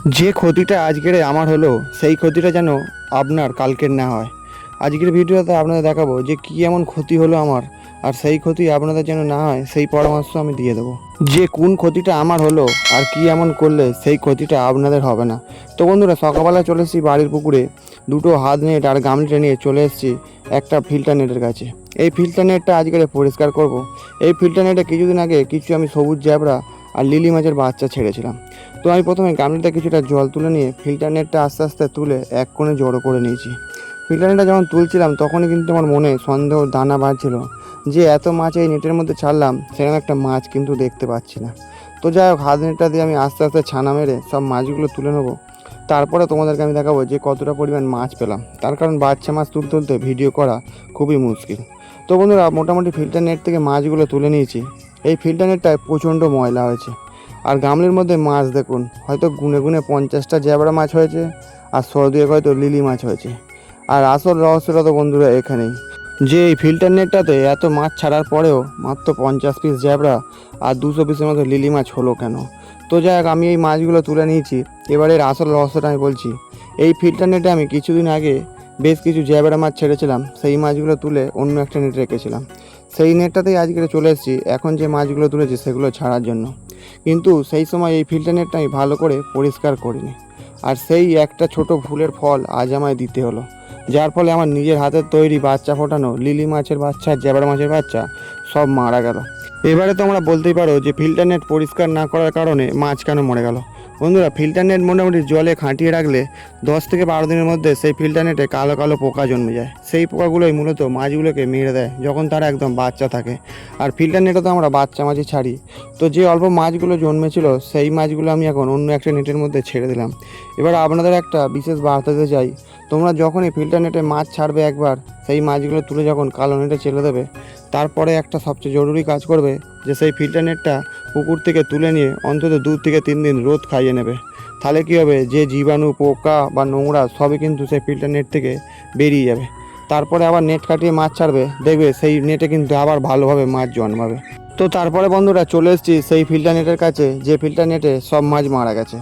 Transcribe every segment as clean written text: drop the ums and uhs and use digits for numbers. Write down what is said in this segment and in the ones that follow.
যে ক্ষতিটা আজকের আমার হলো সেই ক্ষতিটা যেন আপনার কালকের না হয়। আজকের ভিডিওতে আপনাদের দেখাবো যে কী এমন ক্ষতি হলো আমার, আর সেই ক্ষতি আপনাদের যেন না হয় সেই পরামর্শ আমি দিয়ে দেবো। যে কোন ক্ষতিটা আমার হলো আর কি এমন করলে সেই ক্ষতিটা আপনাদের হবে না। তো বন্ধুরা, সকালবেলা চলে এসেছি বাড়ির পুকুরে, দুটো হাত নেট আর গামলিটা নিয়ে চলে এসেছি একটা ফিল্টার নেটের কাছে। এই ফিল্টার নেটটা আজকে পরিষ্কার করব। এই ফিল্টার নেটে কিছুদিন আগে কিছু আমি সবুজ জ্যাবরা আর লিলি মাছের বাচ্চা ছেড়েছিলাম। তো আমি প্রথমে গামলিতে কিছুটা জল তুলে নিয়ে ফিল্টার নেটটা আস্তে আস্তে তুলে এক কোণে জড়ো করে নিয়েছি। ফিল্টার নেটটা যখন তুলছিলাম তখনই কিন্তু আমার মনে সন্দেহ দানা বাঁধছিল যে এত মাছ এই নেটের মধ্যে ছাড়লাম, সেরকম একটা মাছ কিন্তু দেখতে পাচ্ছি না। তো যাই হোক, হাত নেটটা দিয়ে আমি আস্তে আস্তে ছানা মেরে সব মাছগুলো তুলে নেবো। তারপরে তোমাদেরকে আমি দেখাবো যে কতটা পরিমাণ মাছ পেলাম, তার কারণ বাচ্চা মাছ তুলতে তুলতে ভিডিও করা খুবই মুশকিল। তো বন্ধুরা, মোটামুটি ফিল্টার নেট থেকে মাছগুলো তুলে নিয়েছি। এই ফিল্টার নেটটায় প্রচণ্ড ময়লা হয়েছে, আর গামলির মধ্যে মাছ দেখুন, হয়তো গুনে গুনে 50টা জ্যাবড়া মাছ হয়েছে, আর 100 হয়তো লিলি মাছ হয়েছে। আর আসল রহস্যটা তো বন্ধুরা এখানেই, যে এই ফিল্টার নেটটাতে এত মাছ ছাড়ার পরেও মাত্র 50 পিস জ্যাবড়া আর 200 পিসের মতো লিলি মাছ হলো কেন? তো যাই হোক, আমি এই মাছগুলো তুলে নিয়েছি। এবারের আসল রহস্যটা আমি বলছি। এই ফিল্টার নেটে আমি কিছুদিন আগে বেশ কিছু জ্যাবড়া মাছ ছেড়েছিলাম, সেই মাছগুলো তুলে অন্য একটা নেট রেখেছিলাম। সেই নেটটাতেই আজকে চলে এসেছি এখন যে মাছগুলো তুলেছি সেগুলো ছাড়ার জন্য। কিন্তু সেই সময় এই ফিল্টার নেটটা আমি ভালো করে পরিষ্কার করিনি, আর সেই একটা ছোট ভুলের ফল আজ আমায় দিতে হলো, যার ফলে আমার নিজের হাতের তৈরি বাচ্চা ফোটানো লিলি মাছের বাচ্চা, জ্যাবড়া মাছের বাচ্চা সব মারা গেল। এবারে তোমরা বলতেই পারো যে ফিল্টার নেট পরিষ্কার না করার কারণে মাছ কেন মরে গেল। বন্ধুরা, ফিল্টার নেট মোটামুটি জলে খাঁটিয়ে রাখলে 10 থেকে 12 দিনের মধ্যে সেই ফিল্টার নেটে কালো কালো পোকা জন্মে যায়। সেই পোকাগুলোই মূলত মাছগুলোকে মেরে দেয় যখন তারা একদম বাচ্চা থাকে। আর ফিল্টার নেটে তো আমরা বাচ্চা মাছই ছাড়ি। তো যে অল্প মাছগুলো জন্মেছিল সেই মাছগুলো আমি এখন অন্য একটা নেটের মধ্যে ছেড়ে দিলাম। এবার আপনাদের একটা বিশেষ বার্তা দিতে চাই, তোমরা যখনই ফিল্টার নেটে মাছ ছাড়বে একবার, সেই মাছগুলো তুলে যখন কালো নেটে ছেড়ে দেবে, তারপরে একটা সবচেয়ে জরুরি কাজ করবে যে সেই ফিল্টার নেটটা পুকুর থেকে তুলে নিয়ে অন্তত 2 থেকে 3 দিন রোদ খাইয়ে নেবে। তাহলে কী হবে, যে জীবাণু, পোকা বা নোংরা সবই কিন্তু সেই ফিল্টার নেট থেকে বেরিয়ে যাবে। তারপরে আবার নেট কাটিয়ে মাছ ছাড়বে, দেখবে সেই নেটে কিন্তু আবার ভালোভাবে মাছ জন্মাবে। তো তারপরে বন্ধুরা চলে এসেছি সেই ফিল্টার নেটের কাছে যে ফিল্টার নেটে সব মাছ মারা গেছে।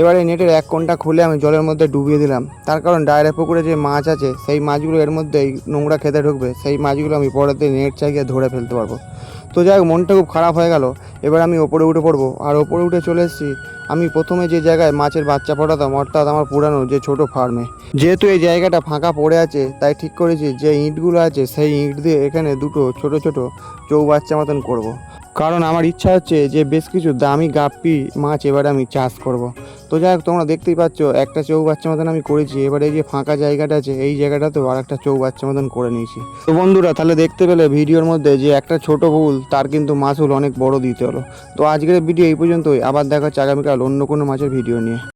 এবার এই নেটের এক কোণটা খুলে আমি জলের মধ্যে ডুবিয়ে দিলাম, তার কারণ ডায়রা পুকুরে যে মাছ আছে সেই মাছগুলো এর মধ্যেই নোংরা খেতে ঢুকবে, সেই মাছগুলো আমি পরেতে নেট চাইয়ে ধরে ফেলতে পারবো। তো যাই হোক, মনটা খুব খারাপ হয়ে গেল। এবার আমি ওপরে উঠে পড়বো, আর ওপরে উঠে চলে এসেছি আমি প্রথমে যে জায়গায় মাছের বাচ্চা ফোটাতাম, অর্থাৎ আমার পুরানো যে ছোট ফার্মে। যেহেতু এই জায়গাটা ফাঁকা পড়ে আছে, তাই ঠিক করেছি যে ইঁটগুলো আছে সেই ইঁট দিয়ে এখানে দুটো ছোট ছোট চৌবাচ্চা মতন করব। কারণ আমার ইচ্ছা হচ্ছে যে বেশ কিছু দামি গাপ্পি মাছ এবারে আমি চাষ করব। তো যাই হোক, তোমরা দেখতেই পাচ্ছ একটা চৌবাচ্চা মতন আমি করেছি। এবারে এই যে ফাঁকা জায়গাটা আছে এই জায়গাটাতেও আর একটা চৌবাচ্চা মতন করে নিয়েছি। তো বন্ধুরা, তাহলে দেখতে পেলে ভিডিওর মধ্যে যে একটা ছোট ভুল তার কিন্তু মাসুল অনেক বড় দিতে হলো। তো আজকের ভিডিও এই পর্যন্তই, আবার দেখা হচ্ছে আগামীকাল অন্য কোনো মাছের ভিডিও নিয়ে।